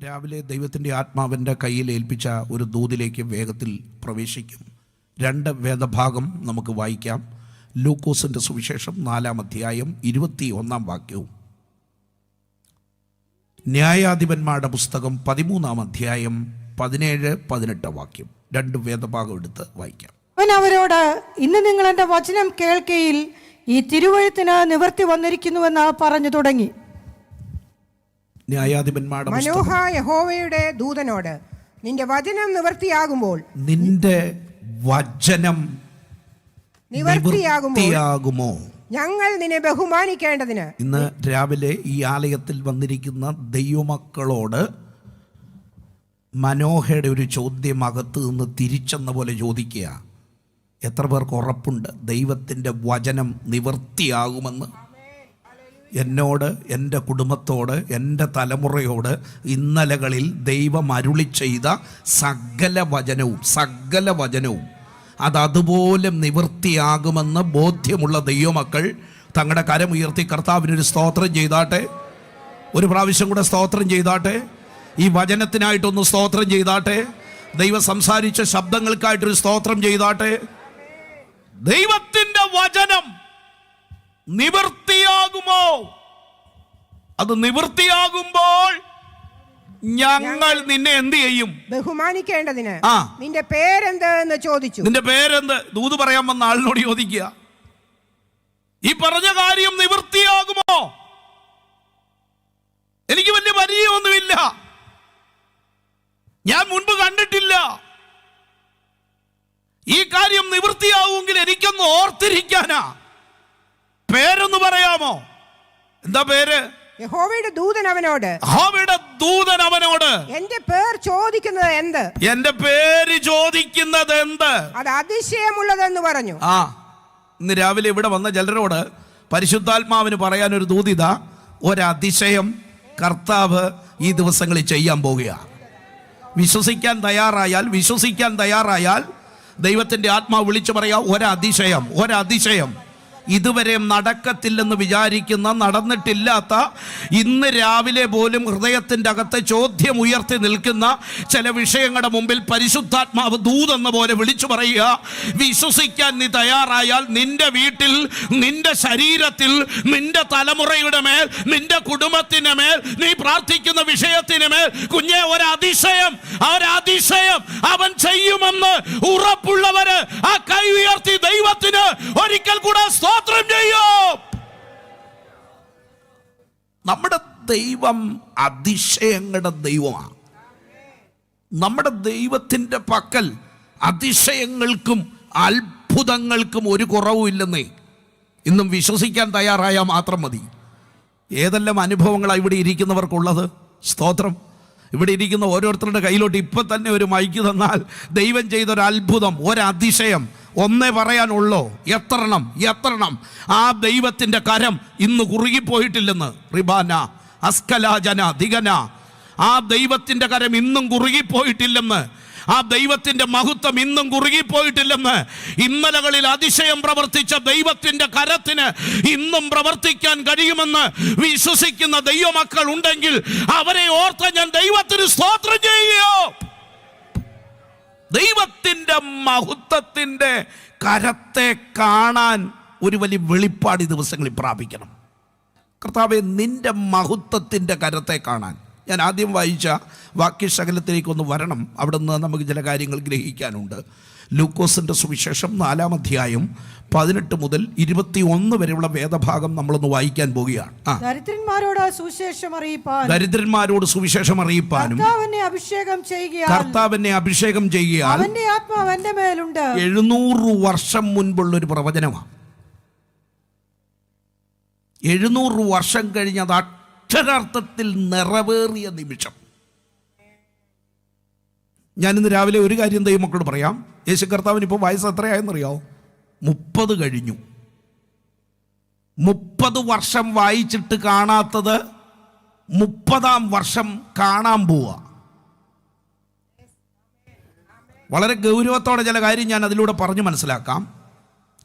രാവിലെ ദൈവത്തിൻ്റെ ആത്മാവിൻ്റെ കയ്യിൽ ഏൽപ്പിച്ച ഒരു ദൂതിലേക്ക് വേഗത്തിൽ പ്രവേശിക്കും. 2 വേദഭാഗം നമുക്ക് വായിക്കാം. ലൂക്കോസിൻ്റെ സുവിശേഷം 4-ാം അധ്യായം 21-ാം വാക്യവും, ന്യായാധിപന്മാരുടെ പുസ്തകം 13-ാം അധ്യായം 17-18 വാക്യം. 2 വേദഭാഗം എടുത്ത് വായിക്കാം. അവൻ അവരോട്, ഇന്ന് നിങ്ങൾ എൻ്റെ വചനം കേൾക്കയിൽ ഈ തിരുവഴുത്തിന് നിവർത്തി വന്നിരിക്കുന്നുവെന്ന് പറഞ്ഞു തുടങ്ങി. ന്യായാധിപന്മാരുടെ മനോഹ യഹോവയുടെ ദൂതനോട്, നിന്റെ വചനം നിവർത്തിയാകുമ്പോൾ, നിന്റെ വചനം നിവർത്തിയാകുമോ ഞങ്ങൾ നിന്നെ ബഹുമാനിക്കേണ്ടതിന്. ഇന്ന് രാവിലെ ഈ ആലയത്തിൽ വന്നിരിക്കുന്ന ദൈവമക്കളോട് മനോഹയുടെ ഒരു ചോദ്യം അകത്ത് നിന്ന് തിരിച്ചെന്ന പോലെ ചോദിക്കുക. എത്ര പേർക്ക് ഉറപ്പുണ്ട് ദൈവത്തിൻ്റെ വചനം നിവർത്തിയാകുമെന്ന്? എന്നോട്, എൻ്റെ കുടുംബത്തോട്, എൻ്റെ തലമുറയോട് ഇന്നലകളിൽ ദൈവം അരുളി ചെയ്ത സകല വചനവും അതതുപോലെ നിവൃത്തിയാകുമെന്ന് ബോധ്യമുള്ള ദൈവമക്കൾ തങ്ങളുടെ കരമുയർത്തി കർത്താവിനൊരു സ്തോത്രം ചെയ്താട്ടെ. ഒരു പ്രാവശ്യം കൂടെ സ്തോത്രം ചെയ്താട്ടെ. ഈ വചനത്തിനായിട്ടൊന്ന് സ്തോത്രം ചെയ്താട്ടെ. ദൈവം സംസാരിച്ച ശബ്ദങ്ങൾക്കായിട്ടൊരു സ്തോത്രം ചെയ്താട്ടെ. ദൈവത്തിൻ്റെ വചനം നിവൃത്തിയാകുമോ? അത് നിവൃത്തിയാകുമ്പോൾ ഞങ്ങൾ നിന്നെ എന്ത് ചെയ്യും? ബഹുമാനിക്കേണ്ടതിന്. നിന്റെ പേരെന്ത് എന്ന് ചോദിച്ചു. നിന്റെ പേരെന്ത്? ദൂത് പറയാൻ വന്ന ആളിനോട് ചോദിക്കുക. ഈ പറഞ്ഞ കാര്യം നിവൃത്തിയാകുമോ? എനിക്ക് വലിയ പരിചയമൊന്നുമില്ല, ഞാൻ മുൻപ് കണ്ടിട്ടില്ല. ഈ കാര്യം നിവൃത്തിയാവുമെങ്കിൽ എനിക്കൊന്ന് ഓർത്തിരിക്കാനാ. പേരൊന്ന് പറയാമോ? എന്താ പേര്? യഹോവയുടെ ദൂതൻ അവനോട്, എന്റെ പേര് ചോദിക്കുന്നത് എന്ത്? എന്റെ പേര് ചോദിക്കുന്നത് എന്ത്? അത് അതിശയമുള്ളതെന്ന് പറഞ്ഞു. ഇന്ന് രാവിലെ ഇവിടെ വന്ന ചിലരോട് പരിശുദ്ധാത്മാവിന് പറയാനൊരു ദൂതിത, ഒരതിശയം കർത്താവ് ഈ ദിവസങ്ങളിൽ ചെയ്യാൻ പോകുകയാണ്. വിശ്വസിക്കാൻ തയ്യാറായാൽ ദൈവത്തിൻ്റെ ആത്മാവ് വിളിച്ചു പറയാ, ഒരതിശയം ഇതുവരെ നടക്കത്തില്ലെന്ന് വിചാരിക്കുന്ന, നടന്നിട്ടില്ലാത്ത, ഇന്ന് രാവിലെ പോലും ഹൃദയത്തിൻ്റെ അകത്തെ ചോദ്യം ഉയർത്തി നിൽക്കുന്ന ചില വിഷയങ്ങളുടെ മുമ്പിൽ പരിശുദ്ധാത്മാവ് ദൂതെന്ന പോലെ വിളിച്ചു പറയുക. വിശ്വസിക്കാൻ നീ തയ്യാറായാൽ നിന്റെ വീട്ടിൽ, നിന്റെ ശരീരത്തിൽ, നിന്റെ തലമുറയുടെ മേൽ, നിന്റെ കുടുംബത്തിന് മേൽ, നീ പ്രാർത്ഥിക്കുന്ന വിഷയത്തിന് മേൽ കുഞ്ഞെ ഒരതിശയം അവൻ ചെയ്യുമെന്ന് ഉറപ്പുള്ളവര് ആ കൈ ഉയർത്തി ദൈവത്തിന് ഒരിക്കൽ കൂടെ സ്തോത്രം ചെയ്യും. നമ്മുടെ ദൈവം അതിശയങ്ങളുടെ ദൈവമാണ്. നമ്മുടെ ദൈവത്തിൻ്റെ പക്കൽ അതിശയങ്ങൾക്കും അത്ഭുതങ്ങൾക്കും ഒരു കുറവുമില്ലെന്നേ. ഇന്നും വിശ്വസിക്കാൻ തയ്യാറായാൽ മാത്രം മതി. ഏതെല്ലാം അനുഭവങ്ങളാണ് ഇവിടെ ഇരിക്കുന്നവർക്കുള്ളത്? സ്തോത്രം. ഇവിടെ ഇരിക്കുന്ന ഓരോരുത്തരുടെ കയ്യിലോട്ട് ഇപ്പം തന്നെ ഒരു മൈക്ക് തന്നാൽ ദൈവം ചെയ്തൊരത്ഭുതം, ഒരതിശയം ഒന്നേ പറയാനുള്ളോ? എത്രണം ആ ദൈവത്തിൻ്റെ കരം ഇന്ന് കുറുകിപ്പോയിട്ടില്ലെന്ന്. റിബാന അസ്കലാജന ദിഗന, ആ ദൈവത്തിൻ്റെ കരം ഇന്നും കുറുകിപ്പോയിട്ടില്ലെന്ന്. ആ ദൈവത്തിൻ്റെ മഹത്വം ഇന്നും കുറുകിപ്പോയിട്ടില്ലെന്ന്. ഇന്നലകളിൽ അതിശയം പ്രവർത്തിച്ച ദൈവത്തിൻ്റെ കരത്തിന് ഇന്നും പ്രവർത്തിക്കാൻ കഴിയുമെന്ന് വിശ്വസിക്കുന്ന ദൈവമക്കൾ ഉണ്ടെങ്കിൽ അവരെ ഓർത്ത് ഞാൻ ദൈവത്തിന് സ്തോത്രം ചെയ്യുകയോ. ദൈവത്തിൻ്റെ മഹത്വത്തിൻ്റെ കരത്തെ കാണാൻ ഒരു വലിയ വെളിപ്പാട് ഈ ദിവസങ്ങളിൽ പ്രാപിക്കണം. കർത്താവേ, നിന്റെ മഹത്വത്തിൻ്റെ കരത്തെ കാണാൻ. ഞാൻ ആദ്യം വായിച്ച വാക്യശകലത്തിലേക്കൊന്ന് വരണം. അവിടെ നിന്ന് നമുക്ക് ചില കാര്യങ്ങൾ ഗ്രഹിക്കാനുണ്ട്. ലൂക്കോസിൻ്റെ സുവിശേഷം 4-ാം അധ്യായം 18 മുതൽ 21 വരെയുള്ള വേദഭാഗം നമ്മളൊന്ന് വായിക്കാൻ പോവുകയാണ്. ദരിദ്രന്മാരോട് സുവിശേഷം അറിയിപ്പാനും കർത്താവിനെ അഭിഷേകം ചെയ്യുക അവന്റെ ആത്മാവ് എന്റെ മേലുണ്ട്. 700 വർഷം മുൻപുള്ളൊരു പ്രവചനമാണ്. 700 വർഷം കഴിഞ്ഞത് അക്ഷരാർത്ഥത്തിൽ നിറവേറിയ നിമിഷം. ഞാനിന്ന് രാവിലെ ഒരു കാര്യം ദൈവമക്കളോട് പറയാം. യേശു കർത്താവിന് ഇപ്പോൾ വയസ്സ് എത്രയായെന്നറിയാമോ? 30 കഴിഞ്ഞു. 30 വർഷം വായിച്ചിട്ട് കാണാത്തത് 30-ാം വർഷം കാണാൻ പോവുക. വളരെ ഗൗരവത്തോടെ ചില കാര്യം ഞാൻ അതിലൂടെ പറഞ്ഞു മനസ്സിലാക്കാം.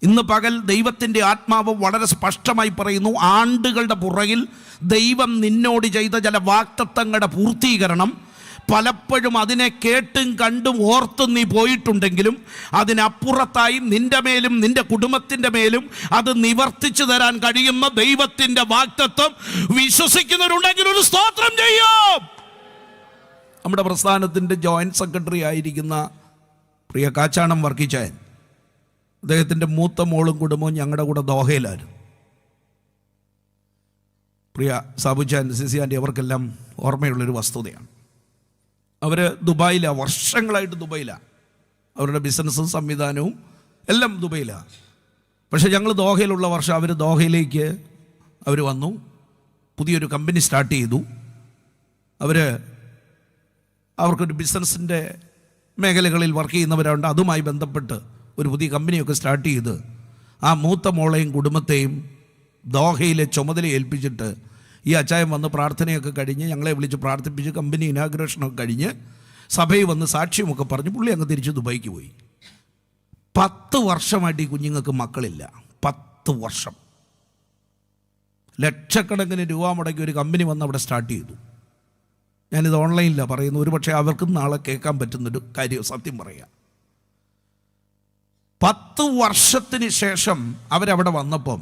ഇന്ന് പകൽ ദൈവത്തിൻ്റെ ആത്മാവ് വളരെ സ്പഷ്ടമായി പറയുന്നു, ആണ്ടുകളുടെ പുറകിൽ ദൈവം നിന്നോട് ചെയ്ത ചില വാഗ്ദത്തങ്ങളുടെ പൂർത്തീകരണം പലപ്പോഴും അതിനെ കേട്ടും കണ്ടും ഓർത്തും നീ പോയിട്ടുണ്ടെങ്കിലും അതിനപ്പുറത്തായി നിന്റെ മേലും നിന്റെ കുടുംബത്തിൻ്റെ മേലും അത് നിവർത്തിച്ചു തരാൻ കഴിയുന്ന ദൈവത്തിൻ്റെ വാഗ്ദത്തം വിശ്വസിക്കുന്നവരുണ്ടെങ്കിൽ ഒരു സ്തോത്രം ചെയ്യും. നമ്മുടെ പ്രസ്ഥാനത്തിൻ്റെ ജോയിൻറ്റ് സെക്രട്ടറി ആയിരിക്കുന്ന പ്രിയ കാച്ചാണം വർക്കിച്ചായൻ, അദ്ദേഹത്തിൻ്റെ മൂത്ത മോളും കുടുംബവും ഞങ്ങളുടെ കൂടെ ദോഹയിലായിരുന്നു. പ്രിയ സാബുച്ചാൻ, സിസി ആൻറ്റി, അവർക്കെല്ലാം ഓർമ്മയുള്ളൊരു വസ്തുതയാണ്. അവർ ദുബായിലാണ്, വർഷങ്ങളായിട്ട് ദുബായിലാണ്. അവരുടെ ബിസിനസ്സും സംവിധാനവും എല്ലാം ദുബായിലാണ്. പക്ഷേ ഞങ്ങൾ ദോഹയിലുള്ള വർഷം അവർ ദോഹയിലേക്ക് അവർ വന്നു, പുതിയൊരു കമ്പനി സ്റ്റാർട്ട് ചെയ്തു. അവർക്കൊരു ബിസിനസ്സിൻ്റെ മേഖലകളിൽ വർക്ക് ചെയ്യുന്നവരുണ്ട്. അതുമായി ബന്ധപ്പെട്ട് ഒരു പുതിയ കമ്പനിയൊക്കെ സ്റ്റാർട്ട് ചെയ്ത് ആ മൂത്ത മോളെയും കുടുംബത്തെയും ദോഹയിലെ ചുമതല ഏൽപ്പിച്ചിട്ട് ഈ അച്ചായൻ വന്ന് പ്രാർത്ഥനയൊക്കെ കഴിഞ്ഞ് ഞങ്ങളെ വിളിച്ച് പ്രാർത്ഥിപ്പിച്ച് കമ്പനി ഇനാഗ്രേഷനൊക്കെ കഴിഞ്ഞ് സഭയിൽ വന്ന് സാക്ഷ്യമൊക്കെ പറഞ്ഞ് പുള്ളി അങ്ങ് തിരിച്ച് ദുബായിക്ക് പോയി. 10 വർഷമായിട്ട് ഈ കുഞ്ഞുങ്ങൾക്ക് മക്കളില്ല. 10 വർഷം. ലക്ഷക്കണക്കിന് രൂപ മുടക്കി ഒരു കമ്പനി വന്ന് അവിടെ സ്റ്റാർട്ട് ചെയ്തു. ഞാനിത് ഓൺലൈനിലാണ് പറയുന്നു, ഒരു പക്ഷേ അവർക്കും നാളെ കേൾക്കാൻ പറ്റുന്നൊരു കാര്യം സത്യം പറയാം. 10 വർഷത്തിന് ശേഷം അവരവിടെ വന്നപ്പം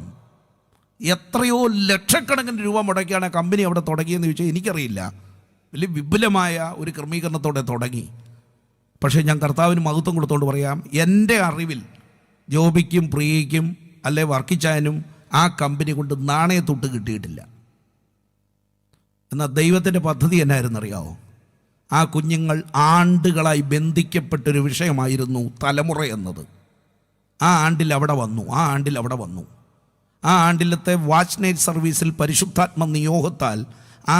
എത്രയോ ലക്ഷക്കണക്കിന് രൂപ മുടക്കിയാണ് കമ്പനി അവിടെ തുടങ്ങിയെന്ന് ചോദിച്ചാൽ എനിക്കറിയില്ല. വലിയ വിപുലമായ ഒരു ക്രമീകരണത്തോടെ തുടങ്ങി. പക്ഷേ ഞാൻ കർത്താവിന് മഹത്വം കൊടുത്തുകൊണ്ട് പറയാം, എൻ്റെ അറിവിൽ ജോബിക്കും പ്രിയയ്ക്കും അല്ലെ വർക്കിച്ചായനും ആ കമ്പനി കൊണ്ട് നാണയത്തൊട്ട് കിട്ടിയിട്ടില്ല. എന്നാൽ ദൈവത്തിൻ്റെ പദ്ധതി എന്നായിരുന്നറിയാവോ? ആ കുഞ്ഞുങ്ങൾ ആണ്ടുകളായി ബന്ധിക്കപ്പെട്ടൊരു വിഷയമായിരുന്നു തലമുറ എന്നത്. ആ ആണ്ടിൽ അവിടെ വന്നു. ആ ആണ്ടിലത്തെ വാച്ച് നൈറ്റ് സർവീസിൽ പരിശുദ്ധാത്മ നിയോഗത്താൽ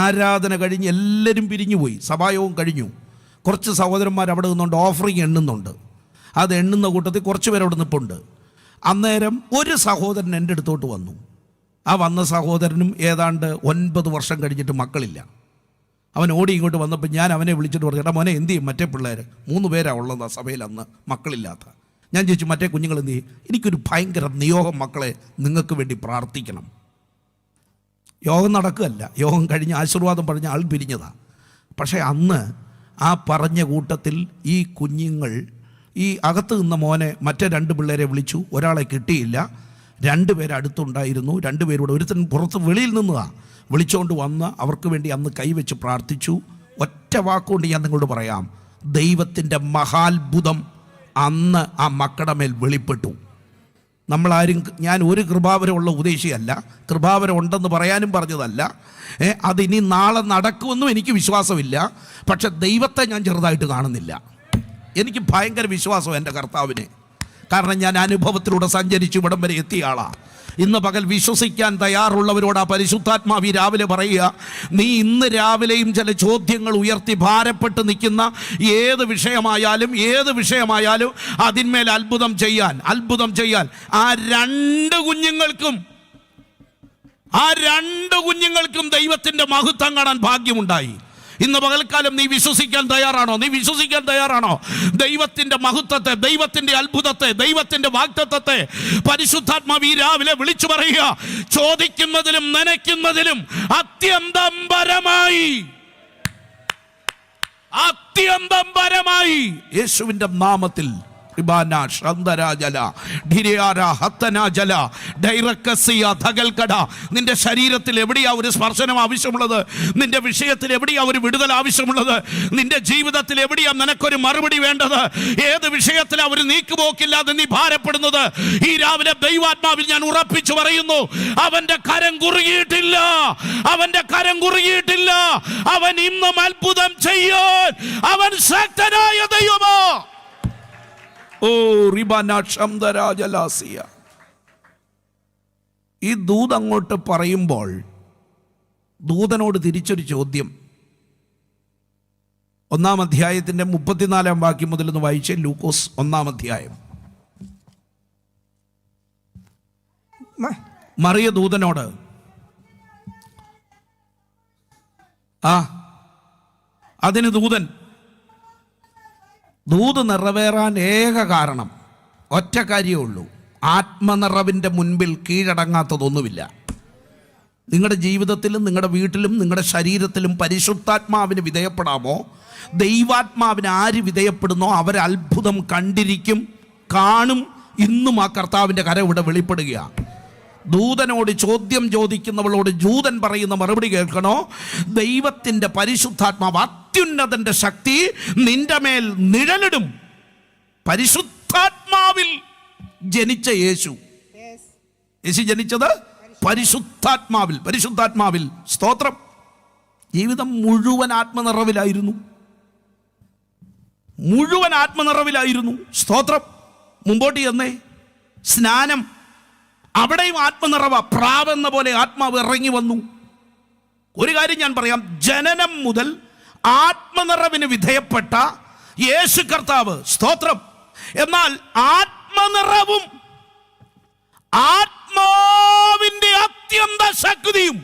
ആരാധന കഴിഞ്ഞ് എല്ലാവരും പിരിഞ്ഞുപോയി. സഭായോഗം കഴിഞ്ഞു. കുറച്ച് സഹോദരന്മാർ അവിടെ നിന്നുകൊണ്ട് ഓഫറിങ് എണ്ണുന്നുണ്ട്. അത് എണ്ണുന്ന കൂട്ടത്തിൽ കുറച്ച് പേരവിടെ നിൽപ്പുണ്ട്. അന്നേരം ഒരു സഹോദരൻ എൻ്റെ അടുത്തോട്ട് വന്നു. ആ വന്ന സഹോദരനും ഏതാണ്ട് 9 വർഷം കഴിഞ്ഞിട്ട് മക്കളില്ല. അവൻ ഓടി ഇങ്ങോട്ട് വന്നപ്പോൾ ഞാൻ അവനെ വിളിച്ചിട്ട് പറഞ്ഞു, ചേട്ടാ മോനെ എന്ത് ചെയ്യും? മറ്റേ പിള്ളേർ 3 പേരാണ് ഉള്ളത് ആ സഭയിൽ അന്ന് മക്കളില്ലാത്ത. ഞാൻ ചോദിച്ചു, മറ്റേ കുഞ്ഞുങ്ങൾ എന്ത് ചെയ്യും? എനിക്കൊരു ഭയങ്കര നിയോഗം, മക്കളെ നിങ്ങൾക്ക് വേണ്ടി പ്രാർത്ഥിക്കണം. യോഗം നടക്കുകയല്ല, യോഗം കഴിഞ്ഞ് ആശീർവാദം പറഞ്ഞ ആൾ പിരിഞ്ഞതാണ്. പക്ഷേ അന്ന് ആ പറഞ്ഞ കൂട്ടത്തിൽ ഈ കുഞ്ഞുങ്ങൾ, ഈ അകത്ത് നിന്ന മോനെ മറ്റേ 2 പിള്ളേരെ വിളിച്ചു. ഒരാളെ കിട്ടിയില്ല. 2 പേര് അടുത്തുണ്ടായിരുന്നു. 2 പേരോട് ഒരുത്തൻ പുറത്ത് വെളിയിൽ നിന്നതാണ് വിളിച്ചുകൊണ്ട് വന്ന് അവർക്ക് വേണ്ടി അന്ന് കൈവച്ച് പ്രാർത്ഥിച്ചു. ഒറ്റ വാക്കുകൊണ്ട് ഞാൻ നിങ്ങളോട് പറയാം, ദൈവത്തിൻ്റെ മഹാത്ഭുതം അന്ന് ആ മക്കളുടെ മേൽ വെളിപ്പെട്ടു. നമ്മളാരും, ഞാൻ ഒരു കൃപാവരമുള്ള ഉപദേശിയല്ല, കൃപാവരം ഉണ്ടെന്ന് പറയാനും പറഞ്ഞതല്ല. അതിനി നാളെ നടക്കുമെന്നും എനിക്ക് വിശ്വാസമില്ല. പക്ഷെ ദൈവത്തെ ഞാൻ ചെറുതായിട്ട് കാണുന്നില്ല. എനിക്ക് ഭയങ്കര വിശ്വാസം എൻ്റെ കർത്താവിനെ. കാരണം ഞാൻ അനുഭവത്തിലൂടെ സഞ്ചരിച്ച് ഇവിടം വരെ എത്തിയ ആളാണ്. ഇന്ന് പകൽ വിശ്വസിക്കാൻ തയ്യാറുള്ളവരോട് ആ പരിശുദ്ധാത്മാവ് രാവിലെ പറയുക, നീ ഇന്ന് രാവിലെയും ചില ചോദ്യങ്ങൾ ഉയർത്തി ഭാരപ്പെട്ട് നിൽക്കുന്ന ഏത് വിഷയമായാലും അതിന്മേൽ അത്ഭുതം ചെയ്യാൻ ആ 2 കുഞ്ഞുങ്ങൾക്കും ദൈവത്തിൻ്റെ മഹത്വം കാണാൻ ഭാഗ്യമുണ്ടായി. ഇന്ന് പകൽക്കാലം നീ വിശ്വസിക്കാൻ തയ്യാറാണോ? ദൈവത്തിൻ്റെ മഹത്വത്തെ, ദൈവത്തിൻ്റെ അത്ഭുതത്തെ, ദൈവത്തിൻ്റെ വാഗ്ദത്തത്തെ പരിശുദ്ധാത്മാവ് ഈ രാവിലെ വിളിച്ചു പറയുക. ചോദിക്കുന്നതിലും നനയ്ക്കുന്നതിലും അത്യന്തം പരമായി യേശുവിൻ്റെ നാമത്തിൽ നിന്റെ ശരീരത്തിൽ എവിടെയാ ഒരു സ്പർശനം ആവശ്യമുള്ളത്? നിന്റെ വിഷയത്തിൽ എവിടെയാ ഒരു വിടുതൽ ആവശ്യമുള്ളത്? നിന്റെ ജീവിതത്തിൽ എവിടെയാ നിനക്കൊരു മറുപടി വേണ്ടത്? ഏത് വിഷയത്തിലാ ഒരു നീക്കുപോക്കില്ലാതെ നീ ഭാരപ്പെടുന്നത്? ഈ രാവിലെ ദൈവാത്മാവിൽ ഞാൻ ഉറപ്പിച്ചു പറയുന്നു, അവന്റെ കരം കുറുകിയിട്ടില്ല. അവൻ ഇന്നും അത്ഭുതം ചെയ്യാൻ അവൻ ശക്തനായ ദൈവമോ. ഓ റിബാനാശംദരാജലാസിയ. ഈ ദൂത് അങ്ങോട്ട് പറയുമ്പോൾ ദൂതനോട് തിരിച്ചൊരു ചോദ്യം. 1-ാം അധ്യായത്തിൻ്റെ 34-ാം വാക്യം മുതൽ ഒന്ന് വായിച്ചേ. ലൂക്കോസ് 1-ാം അധ്യായം. മറിയ ദൂതനോട്, അതിന് ദൂത് നിറവേറാൻ ഏക കാരണം, ഒറ്റ കാര്യമേ ഉള്ളൂ. ആത്മനിറവിൻ്റെ മുൻപിൽ കീഴടങ്ങാത്തതൊന്നുമില്ല. നിങ്ങളുടെ ജീവിതത്തിലും നിങ്ങളുടെ വീട്ടിലും നിങ്ങളുടെ ശരീരത്തിലും പരിശുദ്ധാത്മാവിന് വിധേയപ്പെടാമോ? ദൈവാത്മാവിന് ആര് വിധേയപ്പെടുന്നോ അവർ അത്ഭുതം കണ്ടിരിക്കും, കാണും. ഇന്നും ആ കർത്താവിൻ്റെ കരം ഇവിടെ വെളിപ്പെടുകയാണ്. ദൂതനോട് ചോദ്യം ചോദിക്കുന്നവളോട് ജൂതൻ പറയുന്ന മറുപടി കേൾക്കണോ? ദൈവത്തിൻ്റെ പരിശുദ്ധാത്മാവ്, അത്യുന്നതൻ്റെ ശക്തി നിന്റെ മേൽ നിഴലിടും. പരിശുദ്ധാത്മാവിൽ ജനിച്ച യേശു ജനിച്ചത് പരിശുദ്ധാത്മാവിൽ. പരിശുദ്ധാത്മാവിൽ. സ്തോത്രം. ജീവിതം മുഴുവൻ ആത്മനിറവിലായിരുന്നു. മുഴുവൻ ആത്മനിറവിലായിരുന്നു. സ്തോത്രം. മുമ്പോട്ട് ചെന്നേ. സ്നാനം, അവിടെയും ആത്മനിറവ. പ്രാവെന്ന പോലെ ആത്മാവ് ഇറങ്ങി വന്നു. ഒരു കാര്യം ഞാൻ പറയാം, ജനനം മുതൽ ആത്മനിറവിന് വിധേയപ്പെട്ട യേശു കർത്താവ്. സ്തോത്രം. എന്നാൽ ആത്മനിറവും ആത്മാവിന്റെ അത്യന്ത ശക്തിയും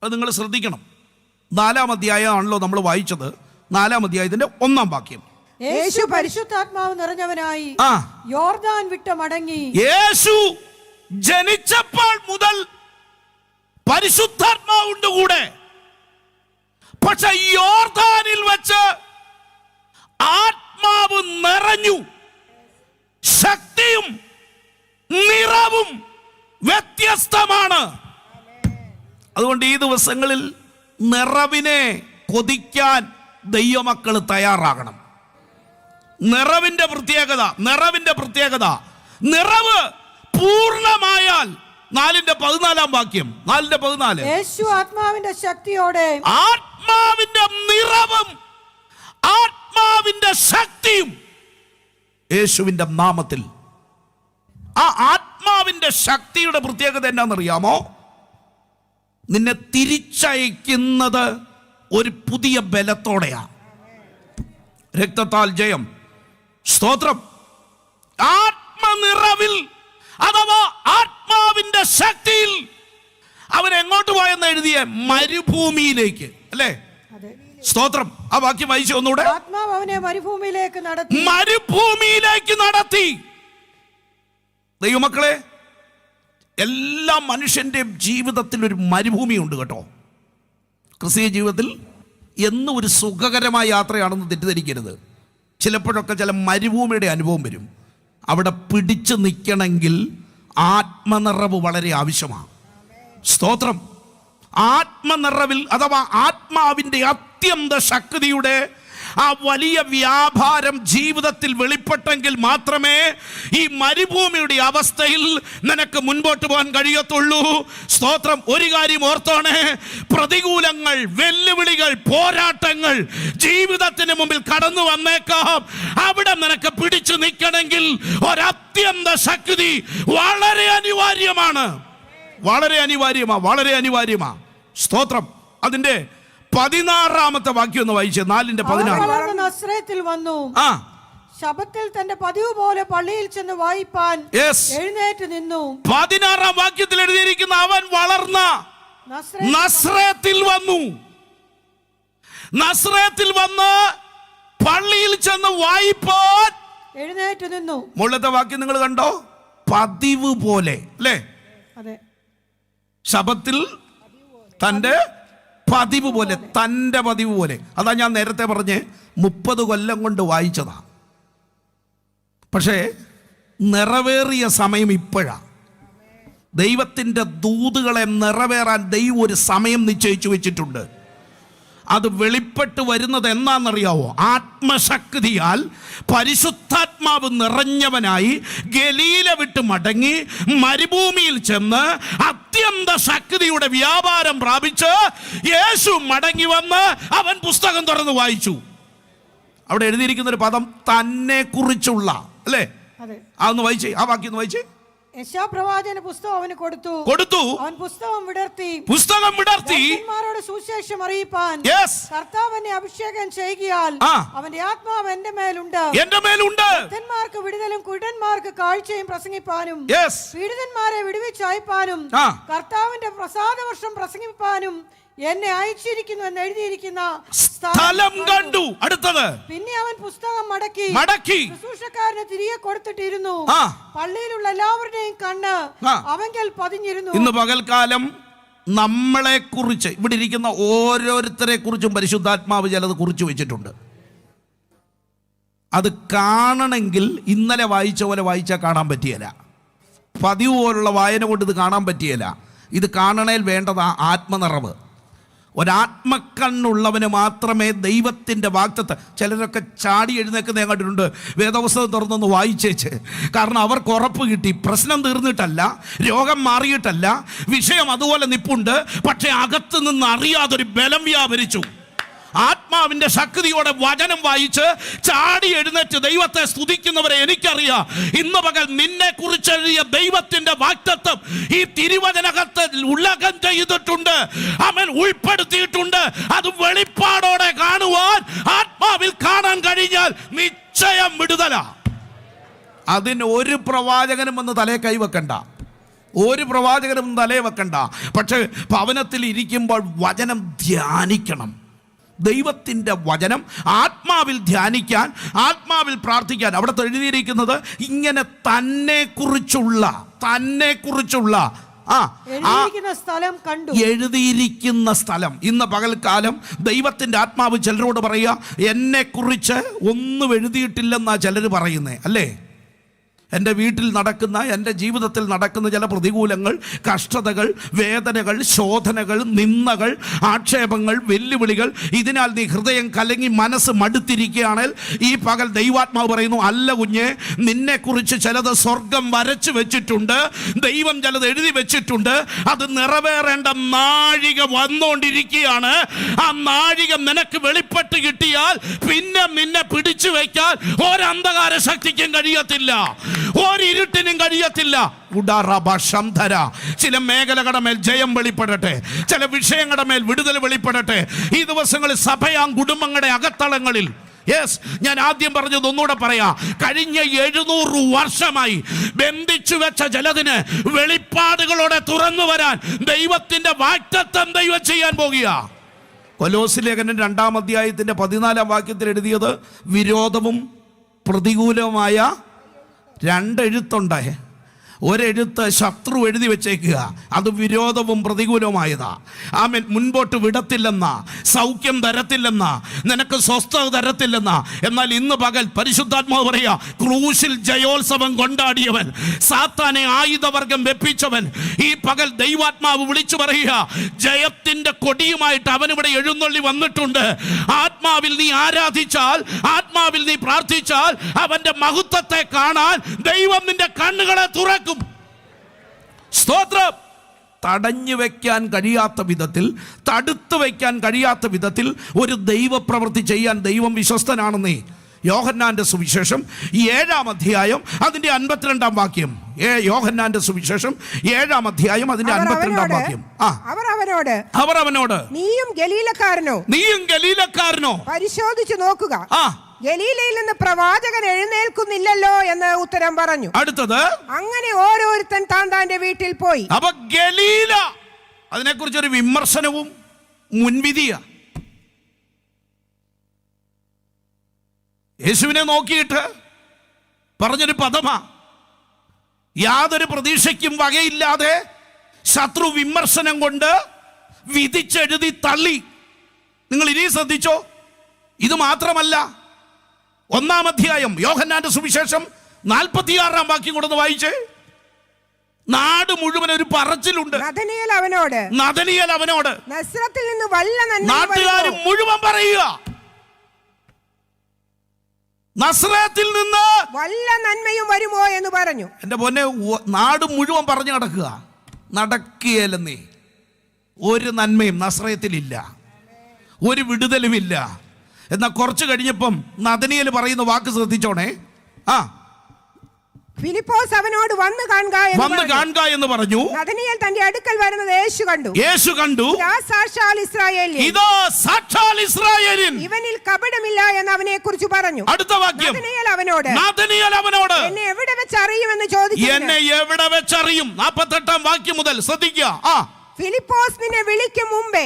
അത് നിങ്ങൾ ശ്രദ്ധിക്കണം. 4-ാം അധ്യായമാണല്ലോ നമ്മൾ വായിച്ചത്. 4-ാം അധ്യായത്തിന്റെ 1-ാം വാക്യം. യേശു പരിശുദ്ധാത്മാവ് നിറഞ്ഞവനായി യോർദാൻ വിട്ട് മടങ്ങി. യേശു ജനിച്ചപ്പോൾ മുതൽ പരിശുദ്ധാത്മാവുണ്ട് കൂടെ. പക്ഷെ യോർദാനിൽ വെച്ച് ആത്മാവ് നിറഞ്ഞു. ശക്തിയും നിറവും വ്യത്യസ്തമാണ്. അതുകൊണ്ട് ഈ ദിവസങ്ങളിൽ നിറവിനെ കൊതിക്കാൻ ദൈവമക്കൾ തയ്യാറാകണം. നിറവിന്റെ പ്രത്യേകത നിറവ് പൂർണ്ണമായാൽ 4-ന്റെ 14-ാം വാക്യം. 4-ന്റെ 14. യേശു ആത്മാവിന്റെ ശക്തിയോടെ, ആത്മാവിന്റെ നിറവും ആത്മാവിന്റെ ശക്തിയും യേശുവിന്റെ നാമത്തിൽ. ആ ആത്മാവിന്റെ ശക്തിയുടെ പ്രത്യേകത എന്നാണെന്നറിയാമോ? നിന്നെ തിരിച്ചയക്കുന്നത് ഒരു പുതിയ ബലത്തോടെയാണ്. രക്തത്താൽ ജയം. സ്തോത്രം. ആത്മനിറവിൽ അഥവാ ആത്മാവിന്റെ ശക്തിയിൽ അവൻ എങ്ങോട്ട് പോയെന്ന് എഴുതിയ മരുഭൂമിയിലേക്ക്, അല്ലേ? സ്തോത്രം. ആ വാക്യം വായിച്ചു ഒന്നുകൂടെ. ആത്മാവ് അവനെ മരുഭൂമിയിലേക്ക് നടത്തി. ദൈവമക്കളെ, എല്ലാ മനുഷ്യന്റെയും ജീവിതത്തിൽ ഒരു മരുഭൂമി ഉണ്ട് കേട്ടോ. ക്രിസ്തീയ ജീവിതത്തിൽ എന്നും ഒരു സുഖകരമായ യാത്രയാണെന്ന് തെറ്റിദ്ധരിക്കരുത്. ചിലപ്പോഴൊക്കെ ചില മരുഭൂമിയുടെ അനുഭവം വരും. അവിടെ പിടിച്ചു നിൽക്കണമെങ്കിൽ ആത്മനിറവ് വളരെ ആവശ്യമാണ്. സ്തോത്രം. ആത്മനിറവിൽ അഥവാ ആത്മാവിൻ്റെ അത്യന്ത ശക്തിയുടെ ആ വലിയ വ്യാപാരം ജീവിതത്തിൽ വെളിപ്പെട്ടെങ്കിൽ മാത്രമേ ഈ മരുഭൂമിയുടെ അവസ്ഥയിൽ നിനക്ക് മുൻപോട്ട് പോകാൻ കഴിയത്തുള്ളൂ. സ്തോത്രം. ഒരു കാര്യം ഓർത്തോണേ, പ്രതികൂലങ്ങൾ, വെല്ലുവിളികൾ, പോരാട്ടങ്ങൾ ജീവിതത്തിന് മുമ്പിൽ കടന്നു വന്നേക്കാം. അവിടെ നിനക്ക് പിടിച്ചു നിൽക്കണമെങ്കിൽ ഒരത്യന്ത ശക്തി വളരെ അനിവാര്യമാണ്. വളരെ അനിവാര്യമാണ്. സ്തോത്രം. അതിന്റെ 16-ാമത്തെ വാക്യം ഒന്ന് വായിച്ചേ. 4-ന്റെ 16. നസ്രത്തിൽ വന്നു. ശബത്തിൽ തന്റെ പതിവ് പോലെ പള്ളിയിൽ ചെന്ന് വായിപ്പാൻ എഴുന്നേറ്റ് നിന്നു. 16-ാം വാക്യത്തിൽ എഴുതിയിരിക്കുന്ന അവൻ വളർന്ന നസ്രത്തിൽ വന്നു. നസ്രത്തിൽ വന്ന് പള്ളിയിൽ ചെന്ന് വായിപ്പാൻ എഴുന്നേറ്റ് നിന്നു. മുകളിലത്തെ വാക്യം നിങ്ങൾ കണ്ടോ? പതിവ് പോലെ, അല്ലേ? അതെ. ശബത്തിൽ തന്റെ പതിവ് പോലെ, തൻ്റെ പതിവ് പോലെ. അതാ ഞാൻ നേരത്തെ പറഞ്ഞ് 30 കൊല്ലം കൊണ്ട് വായിച്ചതാ. പക്ഷേ നിറവേറിയ സമയം ഇപ്പോഴാണ്. ദൈവത്തിൻ്റെ ദൂതുകളെ നിറവേറാൻ ദൈവം ഒരു സമയം നിശ്ചയിച്ചു വെച്ചിട്ടുണ്ട്. അത് വെളിപ്പെട്ട് വരുന്നത് എന്നാണെന്നറിയാവോ? ആത്മശക്തിയാൽ പരിശുദ്ധാത്മാവ് നിറഞ്ഞവനായി ഗലീല വിട്ട് മടങ്ങി മരുഭൂമിയിൽ ചെന്ന് അത്യന്ത ശക്തിയുടെ വ്യാപാരം പ്രാപിച്ച് യേശു മടങ്ങി വന്ന് അവൻ പുസ്തകം തുറന്ന് വായിച്ചു. അവിടെ എഴുതിയിരിക്കുന്ന ഒരു പദം തന്നെ കുറിച്ചുള്ള, അല്ലേ? അതൊന്ന് വായിച്ചേ. ആ വാക്യം ഒന്ന് വായിച്ചേ. യെശയ്യാപ്രവാചകന്റെ പുസ്തകം അവന് കൊടുത്തു. അവൻ പുസ്തകം വിടർത്തി ദാസന്മാരോട് സുവിശേഷം അറിയിപ്പാൻ കർത്താവ് എന്നെ അഭിഷേകം ചെയ്യുകയാൽ അവന്റെ ആത്മാവ് എന്റെ മേലുണ്ട്. ഭക്തന്മാർക്ക് വിടുതലും കുരുടന്മാർക്ക് കാഴ്ചയും പ്രസംഗിപ്പാനും പീഡിതന്മാരെ വിടുവിച്ചയപ്പാനും കർത്താവിന്റെ പ്രസാദവർഷം പ്രസംഗിപ്പാനും എന്നെ അയച്ചിരിക്കുന്നു എന്ന് എഴുതിയിരിക്കുന്ന സ്ഥലം കണ്ടു. അടുത്തത്, പിന്നെ അവൻ പുസ്തകം മടക്കി ശുശ്രൂഷക്കാരന് തിരികെ കൊടുത്തിട്ടിരുന്നു. പള്ളിയിലുള്ള എല്ലാവരുടെയും കണ്ണ് അവങ്കൽ പതിഞ്ഞിരുന്നു. ഇന്ന് പകൽക്കാലം നമ്മളെ കുറിച്ച്, ഇവിടെ ഇരിക്കുന്ന ഓരോരുത്തരെ കുറിച്ചും പരിശുദ്ധാത്മാവ് ചിലത് കുറിച്ച് വെച്ചിട്ടുണ്ട്. അത് കാണണമെങ്കിൽ ഇന്നലെ വായിച്ച പോലെ വായിച്ചാൽ കാണാൻ പറ്റിയല്ല. പതിവ് പോലുള്ള വായന കൊണ്ട് ഇത് കാണാൻ പറ്റിയല്ല. ഇത് കാണണേൽ വേണ്ടത് ആത്മനിറവ്. ഒരാത്മക്കണ്ണുള്ളവന് മാത്രമേ ദൈവത്തിൻ്റെ വാഗ്ദത്തം. ചിലരൊക്കെ ചാടി എഴുന്നേക്കുന്ന ഞാൻ കണ്ടിട്ടുണ്ട്, വേദപുസ്തകം തുറന്നൊന്ന് വായിച്ചേച്ച്. കാരണം അവർക്ക് ഉറപ്പ് കിട്ടി, പ്രശ്നം തീർന്നിട്ടല്ല, രോഗം മാറിയിട്ടല്ല, വിഷയം അതുപോലെ നിപ്പുണ്ട്, പക്ഷേ അകത്ത് നിന്ന് അറിയാതൊരു ബലം വ്യാപരിച്ചു. ആത്മാവിന്റെ ശക്തിയോടെ വചനം വായിച്ച് ചാടി എഴുന്നേറ്റ് ദൈവത്തെ സ്തുതിക്കുന്നവരെ എനിക്കറിയാം. ഇന്ന് പകൽ നിന്നെ കുറിച്ച് എഴുതിയ ദൈവത്തിന്റെ വാഗ്ദത്തം ഈ തിരുവചനകത്ത് ഉള്ളകം ചെയ്തിട്ടുണ്ട്, അവൻ ഉൾപ്പെടുത്തിയിട്ടുണ്ട്. അത് വെളിപ്പാടോടെ കാണുവാൻ ആത്മാവിൽ കാണാൻ കഴിഞ്ഞാൽ നിശ്ചയം വിടുതല. അതിന് ഒരു പ്രവാചകനും വന്ന് തലേ കൈവെക്കണ്ട, ഒരു പ്രവാചകനും തലേ വെക്കണ്ട. പക്ഷെ ഭവനത്തിൽ ഇരിക്കുമ്പോൾ വചനം ധ്യാനിക്കണം. ദൈവത്തിൻ്റെ വചനം ആത്മാവിൽ ധ്യാനിക്കാൻ, ആത്മാവിൽ പ്രാർത്ഥിക്കാൻ. അവിടെ എഴുതിയിരിക്കുന്നത് ഇങ്ങനെ തന്നെക്കുറിച്ചുള്ള എഴുതിയിരിക്കുന്ന സ്ഥലം. ഇന്ന് പകൽക്കാലം ദൈവത്തിൻ്റെ ആത്മാവ് ചിലരോട് പറയുക, എന്നെക്കുറിച്ച് ഒന്നും എഴുതിയിട്ടില്ലെന്നാ ചിലർ പറയുന്നേ, അല്ലേ? എൻ്റെ വീട്ടിൽ നടക്കുന്ന, എൻ്റെ ജീവിതത്തിൽ നടക്കുന്ന ചില പ്രതികൂലങ്ങൾ, കഷ്ടതകൾ, വേദനകൾ, ശോധനകൾ, നിന്ദകൾ, ആക്ഷേപങ്ങൾ, വെല്ലുവിളികൾ, ഇതിനാൽ നീ ഹൃദയം കലങ്ങി മനസ്സ് മടുത്തിരിക്കുകയാണെങ്കിൽ ഈ പകൽ ദൈവാത്മാവ് പറയുന്നു, അല്ല കുഞ്ഞെ, നിന്നെക്കുറിച്ച് ചിലത് സ്വർഗം വരച്ചു വെച്ചിട്ടുണ്ട്, ദൈവം ചിലത് എഴുതി വെച്ചിട്ടുണ്ട്. അത് നിറവേറേണ്ട നാഴിക വന്നുകൊണ്ടിരിക്കുകയാണ്. ആ നാഴിക നിനക്ക് വെളിപ്പെട്ട് കിട്ടിയാൽ പിന്നെ നിന്നെ പിടിച്ചു വയ്ക്കാൻ ഒരന്ധകാര ശക്തിക്കും കഴിയത്തില്ല, ഒരിരുട്ടിനും കഴിയത്തില്ല. ചില മേഖലകളുടെ മേൽ ജയം വെളിപ്പെടട്ടെ, ചില വിഷയങ്ങളുടെ മേൽ വിടുതൽ വെളിപ്പെടട്ടെ. ഈ ദിവസങ്ങളിൽ സഭയാം കുടുംബങ്ങളുടെ അകത്തളങ്ങളിൽ, യെസ്, ഞാൻ ആദ്യം പറഞ്ഞത് ഒന്നുകൂടെ പറയാം, കഴിഞ്ഞ 700 വർഷമായി ബന്ധിച്ചു വെച്ച ജലത്തിന് വെളിപ്പാടുകളോടെ തുറന്നു വരാൻ ദൈവത്തിന്റെ വാഗ്ദത്തം ദൈവം ചെയ്യാൻ പോകുക. കൊലോസ്യ ലേഖനം 2-ാം അധ്യായത്തിന്റെ 14-ാം വാക്യത്തിൽ എഴുതിയത് വിരോധവും പ്രതികൂലവുമായ 2 എഴുത്തുണ്ടായേ. ഒരെഴുത്ത് ശത്രു എഴുതി വെച്ചേക്കുക, അത് വിരോധവും പ്രതികൂലവുമായതാ. ആമേൻ. മുൻപോട്ട് വിടത്തില്ലെന്നാ, സൗഖ്യം തരത്തില്ലെന്നാ, നിനക്ക് സ്വസ്ഥത തരത്തില്ലെന്നാ. എന്നാൽ ഇന്ന് പകൽ പരിശുദ്ധാത്മാവ് പറയാ, ക്രൂശിൽ ജയോത്സവം കൊണ്ടാടിയവൻ, സാത്താനെ ആയുധവർഗം വെപ്പിച്ചവൻ, ഈ പകൽ ദൈവാത്മാവ് വിളിച്ചു പറയുക, ജയത്തിന്റെ കൊടിയുമായിട്ട് അവനിവിടെ എഴുന്നള്ളി വന്നിട്ടുണ്ട്. ആത്മാവിൽ നീ ആരാധിച്ചാൽ, ആത്മാവിൽ നീ പ്രാർത്ഥിച്ചാൽ, അവന്റെ മഹത്വത്തെ കാണാൻ ദൈവം നിന്റെ കണ്ണുകളെ തുറക്കും. സ്തോത്രം. തടഞ്ഞു വയ്ക്കാൻ കഴിയാത്ത വിധത്തിൽ, തടുത്തു വയ്ക്കാൻ കഴിയാത്ത വിധത്തിൽ ഒരു ദൈവപ്രവൃത്തി ചെയ്യാൻ ദൈവം വിശ്വസ്തനാണെന്നേ. യോഹന്നാന്റെ സുവിശേഷം 7-ാം അധ്യായം അതിന്റെ 52-ാം വാക്യം. യോഹന്നാന്റെ സുവിശേഷം 7-ാം അധ്യായം അതിന്റെ 52-ാം വാക്യം. അവർ അവനോട് നീയും ഗലീലക്കാരനോ പരിശോധിച്ചു നോക്കുക, ഗലീലയിൽ നിന്ന് പ്രവാചകൻ എഴുന്നേൽക്കുന്നില്ലല്ലോ എന്ന് ഉത്തരം പറഞ്ഞു. അടുത്തത്, അങ്ങനെ ഓരോരുത്തൻ താന്റെ വീട്ടിൽ പോയി. അപ്പൊ ഗലീല, അതിനെക്കുറിച്ചൊരു വിമർശനവും മുൻവിധിയാ. യേശുവിനെ നോക്കിയിട്ട് പറഞ്ഞൊരു പദമാ, യാതൊരു പ്രതീക്ഷയ്ക്കും വകയില്ലാതെ ശത്രു വിമർശനം കൊണ്ട് വിധിച്ചെഴുതി തള്ളി. നിങ്ങൾ ഇനി ശ്രദ്ധിച്ചോ, ഇത് മാത്രമല്ല, 1-ാം അധ്യായം യോഹന്നാന്റെ സുവിശേഷം 46-ാം വാക്യം കൊടുത്ത് വായിച്ചേ. നാട് മുഴുവൻ ഒരു പറച്ചിലുണ്ട്. നഥനയേൽ അവനോട് നസ്രത്തിൽ നിന്ന് വല്ല നന്മയും നാട്ടുകാർ മുഴുവൻ പറയുക, നസ്രത്തിൽ നിന്ന് വല്ല നന്മയും വരുമോ എന്ന് പറഞ്ഞു. എന്റെ പൊന്നെ, നാട് മുഴുവൻ പറഞ്ഞു നടക്കുക, നടക്കുകയല്ലെന്നേ. ഒരു നന്മയും നസ്രയത്തിലില്ല, ഒരു വിടുതലുമില്ല. എന്നാൽ കുറച്ച് കഴിഞ്ഞപ്പം നഥനയേൽ പറയുന്ന വാക്ക് ശ്രദ്ധിച്ചോണേ. ഫിലിപ്പോസ് അവനോട് വന്ന് കാണുക എന്ന് പറഞ്ഞു. നഥനയേൽ തന്റെ അടുക്കൽ വരുന്നത് യേശു കണ്ടു. ഇതാ സാക്ഷാൽ ഇസ്രായേലിൻ, ഇവനിൽ കപടമില്ല എന്ന് അവനെ കുറിച്ച് പറഞ്ഞു. അടുത്ത വാക്യം, നഥനയേൽ അവനോട് എന്നെ എവിടെ വെച്ച് അറിയുമെന്ന് ചോദിച്ചു. എന്നെ എവിടെ വെച്ചറിയും? 48-ാം വാക്യം മുതൽ ശ്രദ്ധിക്കുക. ഫിലിപ്പോസ് നിന്നെ വിളിക്കും മുമ്പേ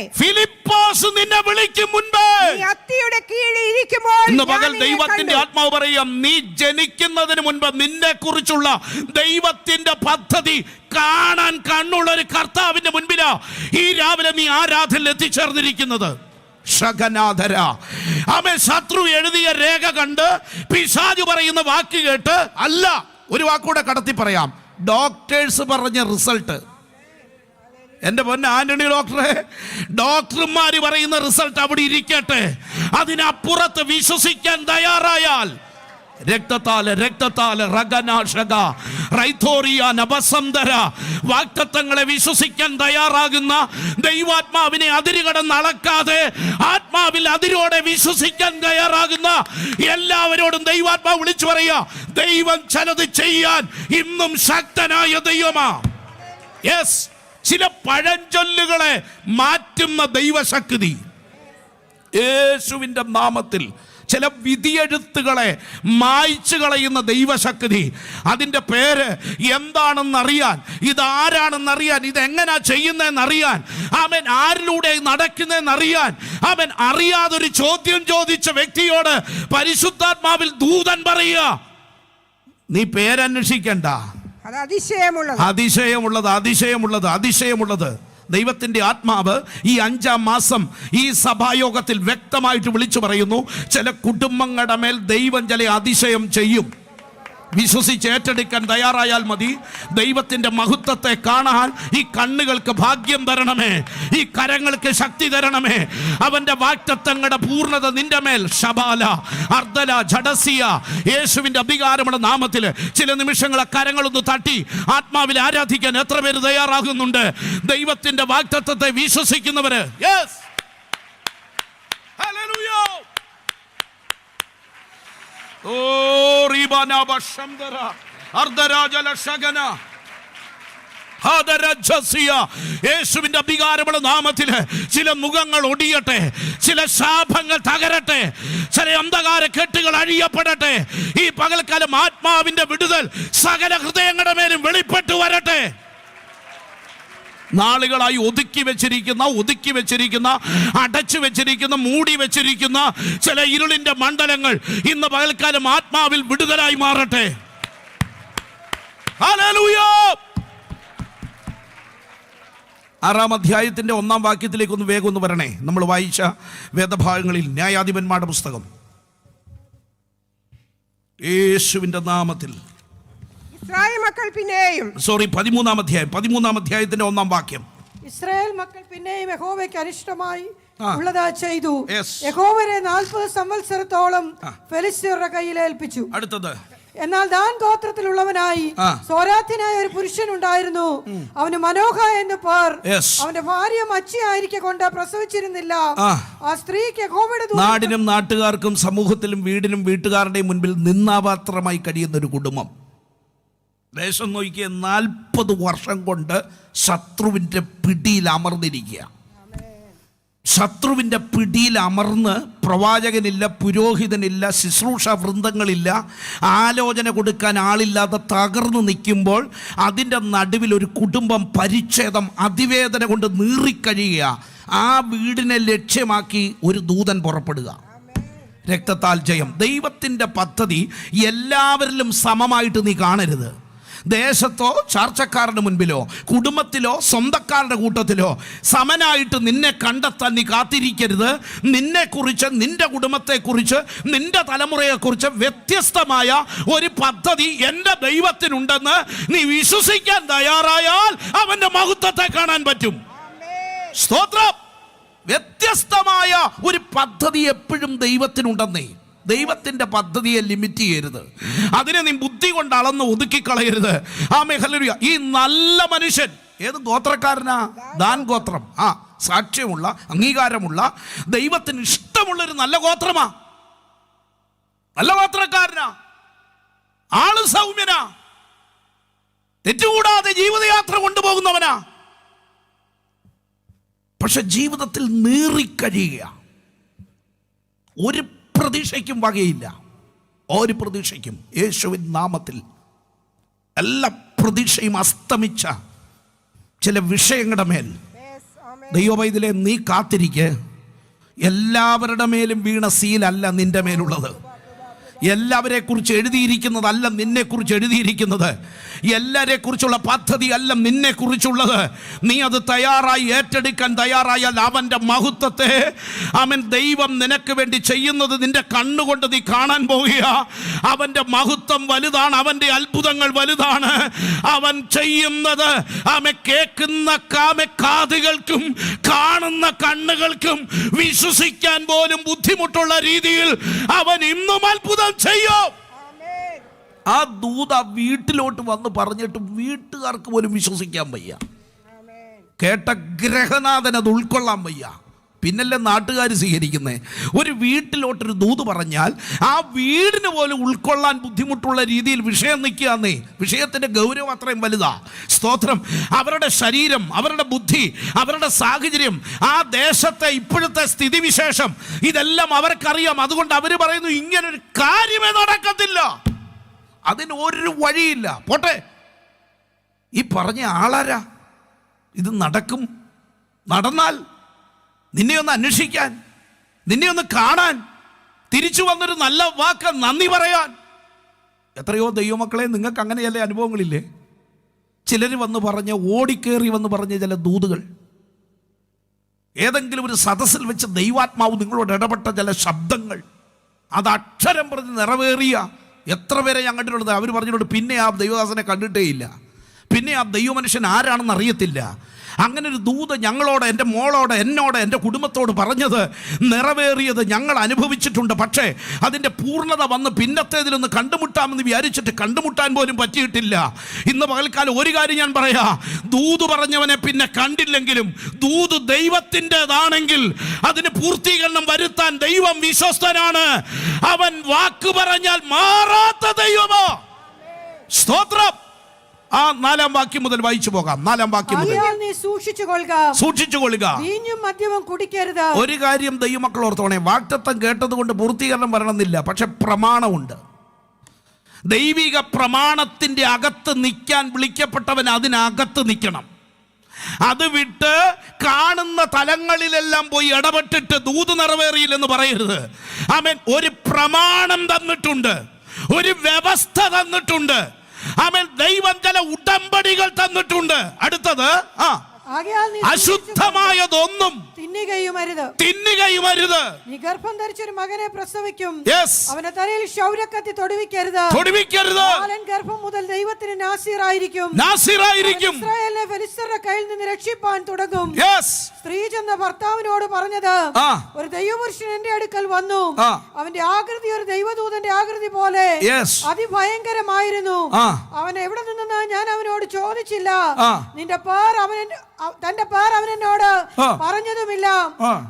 നീ അത്തിയുടെ കീഴിൽ ഇരിക്കുമ്പോൾ ഇന്ന് പകൽ ദൈവത്തിന്റെ ആത്മാവ് പറയാം, നീ ജനിക്കുന്നതിന് മുൻപ് നിന്നെ കുറിച്ചുള്ള ദൈവത്തിന്റെ പദ്ധതി കാണാൻ കണ്ണുള്ള ഒരു കർത്താവിന്റെ മുൻപിലാ ഈ രാവിലെ നീ ആരാധനയിൽ എത്തിച്ചേർന്നിരിക്കുന്നത്. ശത്രു എഴുതിയ രേഖ കണ്ട് പിശാചു പറയുന്ന വാക്ക് കേട്ട് അല്ല, ഒരു വാക്കൂടെ കടത്തി പറയാം, ഡോക്ടേഴ്സ് പറഞ്ഞ റിസൾട്ട്. എന്റെ പൊന്നെ ആന്റണി ഡോക്ടറെ, ഡോക്ടർമാര് പറയുന്ന റിസൾട്ട് അവിടെ ഇരിക്കട്ടെ, അതിനപ്പുറത്ത് വിശ്വസിക്കാൻ തയ്യാറായാൽ വാഗ്ദത്തങ്ങളെ വിശ്വസിക്കാൻ തയ്യാറാകുന്ന ദൈവാത്മാവിനെ അതിരുകടന്ന് അളക്കാതെ ആത്മാവിൽ അതിരോടെ വിശ്വസിക്കാൻ തയ്യാറാകുന്ന എല്ലാവരോടും ദൈവാത്മാവ് വിളിച്ചു പറയാ, ദൈവം ചിലത് ചെയ്യാൻ ഇന്നും ശക്തനായ ദൈവമാ. യെസ്, ചില പഴഞ്ചൊല്ലുകളെ മാറ്റുന്ന ദൈവശക്തി യേശുവിന്റെ നാമത്തിൽ, ചില വിധിയെഴുത്തുകളെ മായ്ച്ചു കളയുന്ന ദൈവശക്തി. അതിൻ്റെ പേര് എന്താണെന്നറിയാൻ, ഇതാരാണെന്നറിയാൻ, ഇതെങ്ങനാ ചെയ്യുന്നതെന്നറിയാൻ, അവൻ ആരിലൂടെ നടക്കുന്നതെന്നറിയാൻ, അവൻ അറിയാതൊരു ചോദ്യം ചോദിച്ച വ്യക്തിയോട് പരിശുദ്ധാത്മാവിൽ ദൂതൻ പറയുക, നീ പേരന്വേഷിക്കണ്ട. അതിശയമുള്ളത് ദൈവത്തിന്റെ ആത്മാവ് ഈ 5-ാം മാസം ഈ സഭായോഗത്തിൽ വ്യക്തമായിട്ട് വിളിച്ചു പറയുന്നു, ചില കുടുംബങ്ങളുടെ മേൽ ദൈവം ചില അതിശയം ചെയ്യും. വിശ്വസിച്ച് ഏറ്റെടുക്കാൻ തയ്യാറായാൽ മതി. ദൈവത്തിന്റെ മഹത്വത്തെ കാണാൻ ഈ കണ്ണുകൾക്ക് ഭാഗ്യം തരണമേ, ഈ കരങ്ങൾക്ക് ശക്തി തരണമേ. അവന്റെ വാഗ്ദത്തങ്ങളുടെ പൂർണ്ണത നിന്റെ മേൽ ശബാല അർദ്ധല ജഡസിയ യേശുവിന്റെ അധികാരമുള്ള നാമത്തിൽ ചില നിമിഷങ്ങൾ കരങ്ങളൊന്ന് തട്ടി ആത്മാവിൽ ആരാധിക്കാൻ എത്ര പേര് തയ്യാറാകുന്നുണ്ട്? ദൈവത്തിന്റെ വാഗ്ദത്തത്തെ വിശ്വസിക്കുന്നവര്. Yes, hallelujah. യേശുവിന്റെ അധികാരമുള്ള നാമത്തില് ചില മുഖങ്ങൾ ഒടിയട്ടെ, ചില ശാപങ്ങൾ തകരട്ടെ, ചില അന്ധകാര കെട്ടുകൾ അഴിയപ്പെടട്ടെ. ഈ പകൽക്കാലം ആത്മാവിന്റെ വിടുതൽ സകല ഹൃദയങ്ങളുടെ മേലും വെളിപ്പെട്ടു വരട്ടെ. നാളുകളായി ഒതുക്കി വെച്ചിരിക്കുന്ന അടച്ചു വെച്ചിരിക്കുന്ന മൂടി വെച്ചിരിക്കുന്ന ചില ഇരുളിന്റെ മണ്ഡലങ്ങൾ ഇന്ന് പകൽക്കാലം ആത്മാവിൽ വിടുതലായി മാറട്ടെ. ഹല്ലേലൂയ. 6-ാം അധ്യായത്തിന്റെ 1-ാം വാക്യത്തിലേക്ക് ഒന്ന് വേഗം ഒന്ന് വരണേ. നമ്മൾ വായിച്ച വേദഭാഗങ്ങളിൽ ന്യായാധിപന്മാരുടെ പുസ്തകം യേശുവിന്റെ നാമത്തിൽ 13-ാം അധ്യായത്തിന്റെ 1-ാം വാക്യം. ഇസ്രായേൽ മക്കൾ പിന്നെയും യഹോവയ്ക്ക് അനിഷ്ടമായി ഉള്ളതാ ചെയ്തു. യഹോവയെ 40 സംവത്സരത്തോളം ഫെലിസ്ത്യരുടെ കയ്യിൽ ഏൽപ്പിച്ചു. അടുത്തത്, എന്നാൽ ദാൻ ഗോത്രത്തിലുള്ളവനായി സോരാത്യനായ ഒരു പുരുഷൻ ഉണ്ടായിരുന്നു. അവന് മനോഹ എന്ന് പേർ. അവന്റെ ഭാര്യ മച്ചിയായിരിക്കെ കൊണ്ട് പ്രസവിച്ചിരുന്നില്ല. ആ സ്ത്രീക്ക് യഹോവയുടെ നാടിനും നാട്ടുകാർക്കും സമൂഹത്തിലും വീടിനും വീട്ടുകാരുടെയും മുൻപിൽ നിന്നാപാത്രമായി കഴിയുന്ന ഒരു കുടുംബം. ദേശം നോക്കിയ 40 വർഷം കൊണ്ട് ശത്രുവിൻ്റെ പിടിയിൽ അമർന്നിരിക്കുക. ശത്രുവിൻ്റെ പിടിയിൽ അമർന്ന് പ്രവാചകനില്ല, പുരോഹിതനില്ല, ശുശ്രൂഷ വൃന്ദങ്ങളില്ല, ആലോചന കൊടുക്കാൻ ആളില്ലാതെ തകർന്നു നിൽക്കുമ്പോൾ അതിൻ്റെ നടുവിൽ ഒരു കുടുംബം പരിച്ഛേദം അതിവേദന കൊണ്ട് നീറിക്കഴിയുക. ആ വീടിനെ ലക്ഷ്യമാക്കി ഒരു ദൂതൻ പുറപ്പെടുക. രക്തത്താൽ ജയം. ദൈവത്തിൻ്റെ പദ്ധതി എല്ലാവരിലും സമമായിട്ട് നീ കാണരുത്. ദേശത്തോ ചാർച്ചക്കാരുടെ മുൻപിലോ കുടുംബത്തിലോ സ്വന്തക്കാരുടെ കൂട്ടത്തിലോ സമനായിട്ട് നിന്നെ കണ്ടെത്താൻ നീ കാത്തിരിക്കരുത്. നിന്നെക്കുറിച്ച്, നിന്റെ കുടുംബത്തെക്കുറിച്ച്, നിന്റെ തലമുറയെക്കുറിച്ച് വ്യത്യസ്തമായ ഒരു പദ്ധതി എൻ്റെ ദൈവത്തിനുണ്ടെന്ന് നീ വിശ്വസിക്കാൻ തയ്യാറായാൽ അവൻ്റെ മഹത്വത്തെ കാണാൻ പറ്റും. സ്തോത്രം. വ്യത്യസ്തമായ ഒരു പദ്ധതി എപ്പോഴും ദൈവത്തിനുണ്ടെന്നേ. ദൈവത്തിൻ്റെ പദ്ധതിയെ ലിമിറ്റ് ചെയ്യരുത്. അതിനെ നീ ബുദ്ധി കൊണ്ട് അളന്ന് ഒതുക്കിക്കളയരുത്. ഹല്ലേലൂയ. ഈ നല്ല മനുഷ്യൻ ഏത് ഗോത്രക്കാരനാ? ദാൻ ഗോത്രം. സാക്ഷ്യമുള്ള, അംഗീകാരമുള്ള, ദൈവത്തിന് ഇഷ്ടമുള്ളൊരു നല്ല ഗോത്രമാ, നല്ല ഗോത്രക്കാരനാ, ആള് സൗമ്യനാ, തെറ്റുകൂടാതെ ജീവിതയാത്ര കൊണ്ടുപോകുന്നവനാ. പക്ഷെ ജീവിതത്തിൽ നീറിക്കഴിയുക. ഒരു പ്രതീക്ഷയ്ക്കും വകയില്ല. ഒരു പ്രതീക്ഷയ്ക്കും. യേശുവിൻ നാമത്തിൽ എല്ലാ പ്രതീക്ഷയും അസ്തമിച്ച ചില വിഷയങ്ങളുടെ മേൽ ദൈവവൈദ്യലെ നീ കാത്തിരിക്കെ. എല്ലാവരുടെ മേലും വീണ സീലല്ല നിന്റെ മേലുള്ളത്. എല്ലാവരെ കുറിച്ച് എഴുതിയിരിക്കുന്നതല്ല നിന്നെ കുറിച്ച് എഴുതിയിരിക്കുന്നത്. എല്ലാരെ കുറിച്ചുള്ള പദ്ധതി അല്ല നിന്നെ കുറിച്ചുള്ളത്. നീ അത് തയ്യാറായി ഏറ്റെടുക്കാൻ തയ്യാറായാൽ അവൻ്റെ മഹത്വത്തെ അവൻ ദൈവം നിനക്ക് വേണ്ടി ചെയ്യുന്നത് നിന്റെ കണ്ണുകൊണ്ട് നീ കാണാൻ പോവുക. അവൻ്റെ മഹത്വം വലുതാണ്, അവൻ്റെ അത്ഭുതങ്ങൾ വലുതാണ്. അവൻ ചെയ്യുന്നത് കേൾക്കുന്ന കാതുകൾക്കും കാണുന്ന കണ്ണുകൾക്കും വിശ്വസിക്കാൻ പോലും ബുദ്ധിമുട്ടുള്ള രീതിയിൽ അവൻ ഇന്നും അത്ഭുതം ചെയ്യും. ആ ദൂത വീട്ടിലോട്ട് വന്ന് പറഞ്ഞിട്ട് വീട്ടുകാർക്ക് പോലും വിശ്വസിക്കാൻ വയ്യ. കേട്ട ഗ്രഹനാഥൻ അത് ഉൾക്കൊള്ളാൻ വയ്യ. പിന്നല്ലേ നാട്ടുകാർ സ്വീകരിക്കുന്നേ. ഒരു വീട്ടിലോട്ടൊരു ദൂത് പറഞ്ഞാൽ ആ വീടിന് പോലും ഉൾക്കൊള്ളാൻ ബുദ്ധിമുട്ടുള്ള രീതിയിൽ വിഷയം നിൽക്കുകയെന്നേ. വിഷയത്തിൻ്റെ ഗൗരവം അത്രയും വലുതാ. സ്തോത്രം. അവരുടെ ശരീരം, അവരുടെ ബുദ്ധി, അവരുടെ സാഹചര്യം, ആ ദേശത്തെ ഇപ്പോഴത്തെ സ്ഥിതിവിശേഷം ഇതെല്ലാം അവർക്കറിയാം. അതുകൊണ്ട് അവർ പറയുന്നു ഇങ്ങനൊരു കാര്യമേ നടക്കത്തില്ല, അതിന് ഒരു വഴിയില്ല. പോട്ടെ, ഈ പറഞ്ഞ ആളാരാ? ഇത് നടക്കും, നടന്നാൽ നിന്നെ ഒന്ന് അന്വേഷിക്കാൻ, നിന്നെ ഒന്ന് കാണാൻ, തിരിച്ചു വന്നൊരു നല്ല വാക്ക് നന്ദി പറയാൻ. എത്രയോ ദൈവമക്കളെ, നിങ്ങൾക്ക് അങ്ങനെ ചില അനുഭവങ്ങളില്ലേ? ചിലർ വന്ന് പറഞ്ഞ, ഓടിക്കേറി വന്ന് പറഞ്ഞ ചില ദൂതുകൾ, ഏതെങ്കിലും ഒരു സദസ്സിൽ വെച്ച് ദൈവാത്മാവ് നിങ്ങളോട് ഇടപെട്ട ചില ശബ്ദങ്ങൾ, അത് അക്ഷരം പറഞ്ഞ് നിറവേറിയ എത്ര പേരെ ഞാൻ കണ്ടിട്ടുള്ളത്. അവർ പറഞ്ഞിട്ടുണ്ട് പിന്നെ ആ ദൈവദാസനെ കണ്ടിട്ടേ ഇല്ല, പിന്നെ ആ ദൈവമനുഷ്യൻ ആരാണെന്ന് അറിയത്തില്ല. അങ്ങനെ ഒരു ദൂത് ഞങ്ങളോട്, എൻ്റെ മോളോട്, എന്നോട്, എൻ്റെ കുടുംബത്തോട് പറഞ്ഞത് നിറവേറിയത് ഞങ്ങൾ അനുഭവിച്ചിട്ടുണ്ട്. പക്ഷേ അതിൻ്റെ പൂർണ്ണത വന്ന് പിന്നത്തേതിലൊന്ന് കണ്ടുമുട്ടാമെന്ന് വിചാരിച്ചിട്ട് കണ്ടുമുട്ടാൻ പോലും പറ്റിയിട്ടില്ല. ഇന്ന് പകൽക്കാലം ഒരു കാര്യം ഞാൻ പറയാം, ദൂത് പറഞ്ഞവനെ പിന്നെ കണ്ടില്ലെങ്കിലും ദൂത് ദൈവത്തിൻ്റെതാണെങ്കിൽ അതിന് പൂർത്തീകരണം വരുത്താൻ ദൈവം വിശ്വസ്തനാണ്. അവൻ വാക്ക് പറഞ്ഞാൽ മാറാത്ത ദൈവമോ. സ്തോത്രം. ആ 4-ാം വാക്യം മുതൽ വായിച്ചു പോകാം. 4-ാം വാക്യം മുതൽ. നീ സൂക്ഷിച്ചുകൊള്ളുക, വീഞ്ഞും മദ്യവും കുടിക്കരുത്. ഒരു കാര്യം ദൈവമക്കൾ ഓർത്തോണേ, വാഗ്ദത്തം കേട്ടത് കൊണ്ട് പൂർത്തീകരണം വരണമെന്നില്ല, പക്ഷെ പ്രമാണമുണ്ട്. ദൈവിക പ്രമാണത്തിന്റെ അകത്ത് നിൽക്കാൻ വിളിക്കപ്പെട്ടവൻ അതിനകത്ത് നിൽക്കണം. അത് വിട്ട് കാണുന്ന തലങ്ങളിലെല്ലാം പോയി ഇടപെട്ടിട്ട് ദൂത് നിറവേറിയില്ലെന്ന് പറയരുത്. ആമേൻ. ഒരു പ്രമാണം തന്നിട്ടുണ്ട്, ഒരു വ്യവസ്ഥ തന്നിട്ടുണ്ട്. ആമേൻ. ദൈവം ചില ഉടമ്പടികൾ തന്നിട്ടുണ്ട്. അടുത്തത്, അശുദ്ധമായതൊന്നും തിന്നുകയുമരുത്. നീ ഗർഭം ധരിച്ചൊരു മകനെ പ്രസവിക്കും, അവന്റെ തലയിൽ ക്ഷൗരക്കത്തി തൊടുവിക്കരുത്. ബാലൻ ഗർഭം മുതൽ ദൈവത്തിന് നാസീറായിരിക്കും. ഇസ്രായേലിനെ ഫെലിസ്ത്യരുടെ കയ്യിൽ നിന്ന് രക്ഷിപ്പാൻ തുടങ്ങും. സ്ത്രീ ചെന്ന ഭർത്താവിനോട് പറഞ്ഞത്, ഒരു ദൈവപുരുഷൻ എന്റെ അടുക്കൽ വന്നു, അവന്റെ ആകൃതി ഒരു ദൈവദൂതന്റെ ആകൃതി പോലെ അതിഭയങ്കരമായിരുന്നു. അവൻ എവിടെ നിന്നെന്ന് ഞാൻ അവനോട് ചോദിച്ചില്ല. തന്റെ പേർ അവൻ എന്നോട് പറഞ്ഞതുമില്ല.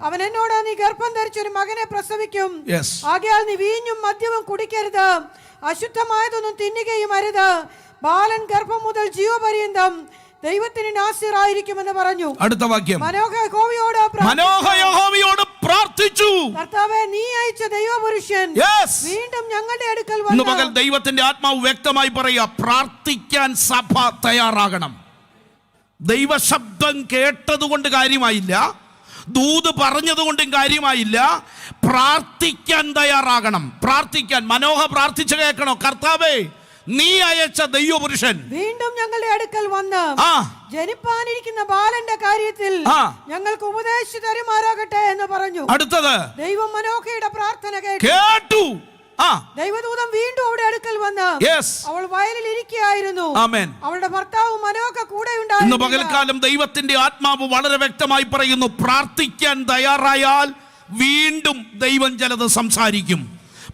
അവൻ എന്നോട്, നീ ഗർഭം ധരിച്ചൊരു മകനെ പ്രസവിക്കും, ആകയാൽ നീ വീഞ്ഞും മദ്യവും കുടിക്കരുത്, അശുദ്ധമായതൊന്നും തിന്നുകയും അരുത്. ബാലൻ ഗർഭം മുതൽ ജീവപര്യന്തം ദൈവത്തിന് നാസീറായിരിക്കുമെന്ന് പറഞ്ഞു. അടുത്ത വാക്യം. മനോഹ യഹോവയോട് പ്രാർത്ഥിച്ചു, കർത്താവേ, നീ അയച്ച ദൈവപുരുഷൻ വീണ്ടും ഞങ്ങളുടെ അടുക്കൽ വന്നു. പകൽ ദൈവത്തിന്റെ ആത്മാവ് വ്യക്തമായി പറയുക, പ്രാർത്ഥിക്കാൻ സഭ തയ്യാറാകണം. ദൈവശബ്ദം കേട്ടതുകൊണ്ട് കാര്യമായില്ല, ദൂത് പറഞ്ഞതുകൊണ്ടും കാര്യമായില്ല. പ്രാർത്ഥിക്കാൻ തയ്യാറാകണം. പ്രാർത്ഥിക്കാൻ. മനോഹ പ്രാർത്ഥിച്ചു കേൾക്കണോ, കർത്താവേ, നീ അയച്ച ദൈവപുരുഷൻ വീണ്ടും ഞങ്ങളുടെ അടുക്കൽ വന്ന് ജനിപ്പാനിരിക്കുന്ന ബാലന്റെ കാര്യത്തിൽ ഞങ്ങൾക്ക് ഉപദേശിച്ചു തരുമാറാകട്ടെ എന്ന് പറഞ്ഞു. അടുത്തത്, ദൈവം മനോഹയുടെ പ്രാർത്ഥന കേട്ടു. ദൈവദൂതൻ വീണ്ടും അവിടെ അടുക്കൽ വന്ന്, അവൾ വയലിൽ ഇരിക്കുകയായിരുന്നു. അവളുടെ ഭർത്താവ് മനോഹ കൂടെ ഉണ്ടായിരുന്നു. ഇന്ന് പകൽക്കാലം ദൈവത്തിന്റെ ആത്മാവ് വളരെ വ്യക്തമായി പറയുന്നു, പ്രാർത്ഥിക്കാൻ തയ്യാറായാൽ വീണ്ടും ദൈവം ചിലത് സംസാരിക്കും.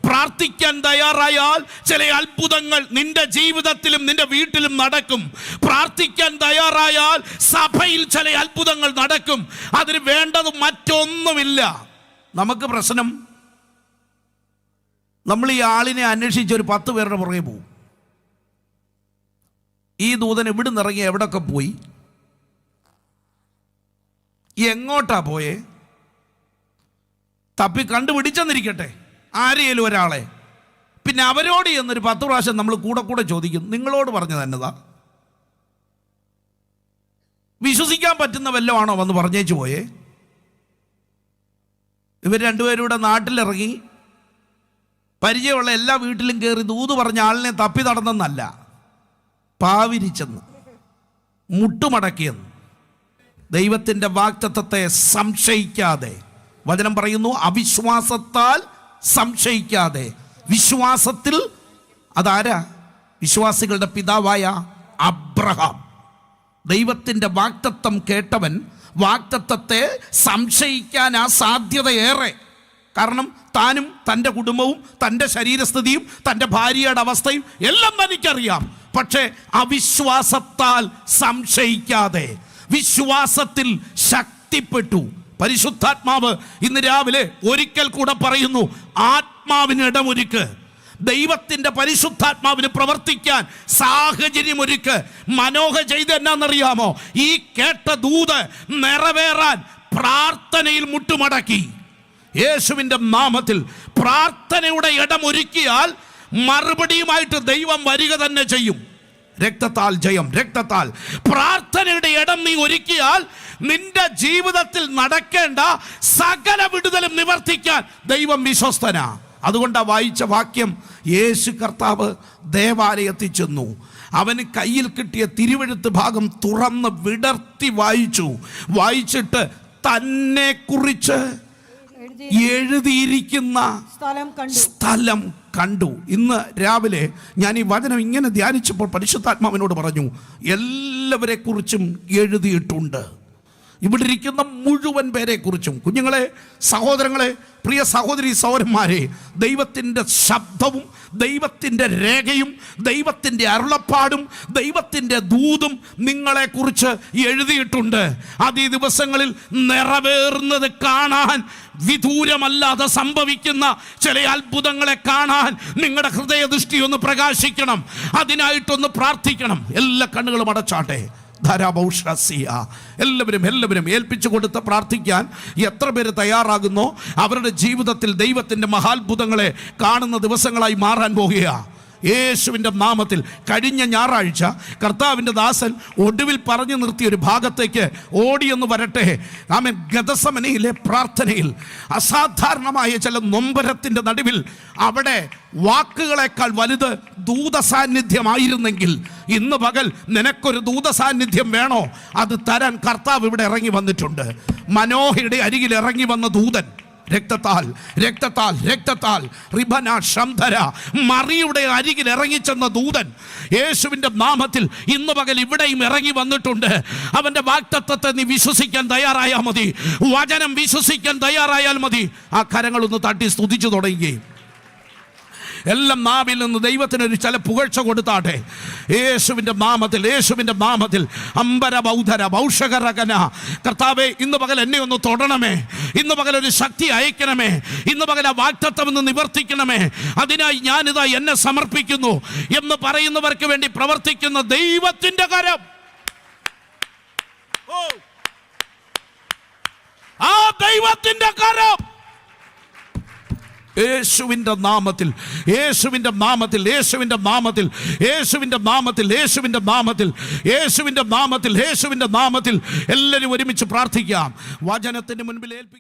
പ്രാർത്ഥിക്കാൻ തയ്യാറായാൽ ചില അത്ഭുതങ്ങൾ നിന്റെ ജീവിതത്തിലും നിന്റെ വീട്ടിലും നടക്കും. പ്രാർത്ഥിക്കാൻ തയ്യാറായാൽ സഭയിൽ ചില അത്ഭുതങ്ങൾ നടക്കും. അതിന് വേണ്ടത് മറ്റൊന്നുമില്ല. നമുക്ക് പ്രശ്നം, നമ്മൾ ഈ ആളിനെ അന്വേഷിച്ച് ഒരു 10 പേരുടെ പുറകെ പോകും. ഈ ദൂതൻ ഇവിടെ നിന്നിറങ്ങി എവിടൊക്കെ പോയി, എങ്ങോട്ടാ പോയേ, തപ്പി കണ്ടുപിടിച്ചെന്നിരിക്കട്ടെ ആരെയും ഒരാളെ. പിന്നെ അവരോട് എന്നൊരു 10 പ്രാവശ്യം നമ്മൾ കൂടെ ചോദിക്കും, നിങ്ങളോട് പറഞ്ഞത് എന്നതാ? വിശ്വസിക്കാൻ പറ്റുന്ന വല്ലതും ആണോ വന്ന് പറഞ്ഞേച്ചു പോയേ? ഇവർ രണ്ടുപേരും കൂടെ നാട്ടിലിറങ്ങി പരിചയമുള്ള എല്ലാ വീട്ടിലും കയറി ദൂത് പറഞ്ഞ ആളിനെ തപ്പി നടന്നെന്നല്ല, പാവിരിച്ചെന്ന്, മുട്ടുമടക്കിയെന്ന്. ദൈവത്തിൻ്റെ വാഗ്ദത്തത്തെ സംശയിക്കാതെ, വചനം പറയുന്നു അവിശ്വാസത്താൽ സംശയിക്കാതെ, വിശ്വാസത്തിൽ, അതാരാ? വിശ്വാസികളുടെ പിതാവായ അബ്രഹാം. ദൈവത്തിൻ്റെ വാഗ്ദത്തം കേട്ടവൻ വാഗ്ദത്തത്തെ സംശയിക്കാൻ സാധ്യതയേറെ. കാരണം താനും തൻ്റെ കുടുംബവും തൻ്റെ ശരീരസ്ഥിതിയും തൻ്റെ ഭാര്യയുടെ അവസ്ഥയും എല്ലാം തനിക്കറിയാം. പക്ഷേ അവിശ്വാസത്താൽ സംശയിക്കാതെ വിശ്വാസത്തിൽ ശക്തിപ്പെട്ടു. പരിശുദ്ധാത്മാവ് ഇന്ന് രാവിലെ ഒരിക്കൽ കൂടെ പറയുന്നു, ആത്മാവിന് ഇടമൊരുക്ക്, ദൈവത്തിൻ്റെ പരിശുദ്ധാത്മാവിന് പ്രവർത്തിക്കാൻ സാഹചര്യമൊരുക്ക്. മനോഹ ചെയ്ത് എന്നാന്നറിയാമോ? ഈ കേട്ട ദൂത് നിറവേറാൻ പ്രാർത്ഥനയിൽ മുട്ടുമടക്കി. യേശുവിൻ്റെ നാമത്തിൽ പ്രാർത്ഥനയുടെ ഇടമൊരുക്കിയാൽ മറുപടിയുമായിട്ട് ദൈവം വരിക തന്നെ ചെയ്യും. രക്തത്താൽ ജയം, രക്തത്താൽ. പ്രാർത്ഥനയുടെ ഇടം നീ ഒരുക്കിയാൽ നിന്റെ ജീവിതത്തിൽ നടക്കേണ്ട സകല വിടുതലും നിവർത്തിക്കാൻ ദൈവം വിശ്വസ്തനാ. അതുകൊണ്ടാ വായിച്ച വാക്യം, യേശു കർത്താവ് ദേവാലയത്തിൽ ചെന്നു. അവന് കയ്യിൽ കിട്ടിയ തിരുവെഴുത്ത് ഭാഗം തുറന്ന് വിടർത്തി വായിച്ചിട്ട് തന്നെ കുറിച്ച് എഴുതിയിരിക്കുന്ന സ്ഥലം കണ്ടു. ഇന്ന് രാവിലെ ഞാൻ ഈ വചനം ഇങ്ങനെ ധ്യാനിച്ചപ്പോൾ പരിശുദ്ധാത്മാവിനോട് പറഞ്ഞു, എല്ലാവരെ കുറിച്ചും എഴുതിയിട്ടുണ്ട്. ഇവിടെ ഇരിക്കുന്ന മുഴുവൻ പേരെ കുറിച്ചും. കുഞ്ഞുങ്ങളെ, സഹോദരങ്ങളെ, പ്രിയ സഹോദരി സഹോദരന്മാരെ, ദൈവത്തിൻ്റെ ശബ്ദവും ദൈവത്തിൻ്റെ രേഖയും ദൈവത്തിൻ്റെ അരുളപ്പാടും ദൈവത്തിൻ്റെ ദൂതും നിങ്ങളെക്കുറിച്ച് എഴുതിയിട്ടുണ്ട്. അത് ഈ ദിവസങ്ങളിൽ നിറവേറുന്നത് കാണാൻ, വിദൂരമല്ലാതെ സംഭവിക്കുന്ന ചില അത്ഭുതങ്ങളെ കാണാൻ നിങ്ങളുടെ ഹൃദയദൃഷ്ടി ഒന്ന് പ്രകാശിക്കണം. അതിനായിട്ടൊന്ന് പ്രാർത്ഥിക്കണം. എല്ലാ കണ്ണുകളും അടച്ചാട്ടെ. എല്ലാവരും ഏൽപ്പിച്ചു കൊടുത്ത് പ്രാർത്ഥിക്കാൻ എത്ര പേര് തയ്യാറാകുന്നോ അവരുടെ ജീവിതത്തിൽ ദൈവത്തിൻ്റെ മഹാത്ഭുതങ്ങളെ കാണുന്ന ദിവസങ്ങളായി മാറാൻ പോകുകയാണ്. യേശുവിൻ്റെ നാമത്തിൽ. കഴിഞ്ഞ ഞായറാഴ്ച കർത്താവിൻ്റെ ദാസൻ ഒടുവിൽ പറഞ്ഞു നിർത്തിയ ഒരു ഭാഗത്തേക്ക് ഓടിയെന്ന് വരട്ടെ. ആമേൻ. ഗദസമനയിലെ പ്രാർത്ഥനയിൽ അസാധാരണമായ ചില നൊമ്പരത്തിൻ്റെ നടുവിൽ അവിടെ വാക്കുകളെക്കാൾ വലുത് ദൂതസാന്നിധ്യമായിരുന്നെങ്കിൽ, ഇന്ന് പകൽ നിനക്കൊരു ദൂതസാന്നിധ്യം വേണോ? അത് തരാൻ കർത്താവ് ഇവിടെ ഇറങ്ങി വന്നിട്ടുണ്ട്. മനോഹയുടെ അരികിൽ ഇറങ്ങി വന്ന ദൂതൻ, രക്തത്താൽ രക്തത്താൽ രക്തത്താൽ റിബന ശംധര, മറിയുടെ അരികിൽ ഇറങ്ങിച്ചെന്ന ദൂതൻ യേശുവിൻ്റെ നാമത്തിൽ ഇന്ന് പകൽ ഇവിടെയും ഇറങ്ങി വന്നിട്ടുണ്ട്. അവൻ്റെ വാഗ്ദത്തത്തെ നീ വിശ്വസിക്കാൻ തയ്യാറായാൽ മതി. വചനം വിശ്വസിക്കാൻ തയ്യാറായാൽ മതി. ആ കരങ്ങളൊന്ന് തട്ടി സ്തുതിച്ചു തുടങ്ങുകയും എല്ലാം നാവിൽ നിന്ന് ദൈവത്തിനൊരു ചില പുകഴ്ച കൊടുത്താട്ടെ. യേശുവിൻ്റെ നാമത്തിൽ, യേശുവിൻ്റെ നാമത്തിൽ. അമ്പര ബൗദ്ധര ബൗഷകരകന. കർത്താവേ, ഇന്ന് പകൽ എന്നെ ഒന്ന് തൊടണമേ. ഇന്ന് പകൽ ഒരു ശക്തി അയക്കണമേ. ഇന്ന് പകൽ ആ വാഗ്ദത്തം ഒന്ന് നിവർത്തിക്കണമേ. അതിനായി ഞാനിതാ എന്നെ സമർപ്പിക്കുന്നു എന്ന് പറയുന്നവർക്ക് വേണ്ടി പ്രവർത്തിക്കുന്ന ദൈവത്തിൻ്റെ കരം, ആ ദൈവത്തിൻ്റെ കരം യേശുവിൻ്റെ നാമത്തിൽ, യേശുവിൻ്റെ നാമത്തിൽ, യേശുവിൻ്റെ നാമത്തിൽ, യേശുവിൻ്റെ നാമത്തിൽ, യേശുവിൻ്റെ നാമത്തിൽ, യേശുവിൻ്റെ നാമത്തിൽ, യേശുവിൻ്റെ നാമത്തിൽ എല്ലാവരും ഒരുമിച്ച് പ്രാർത്ഥിക്കാം. വചനത്തിന് മുൻപിൽ ഏൽപ്പിക്കാം.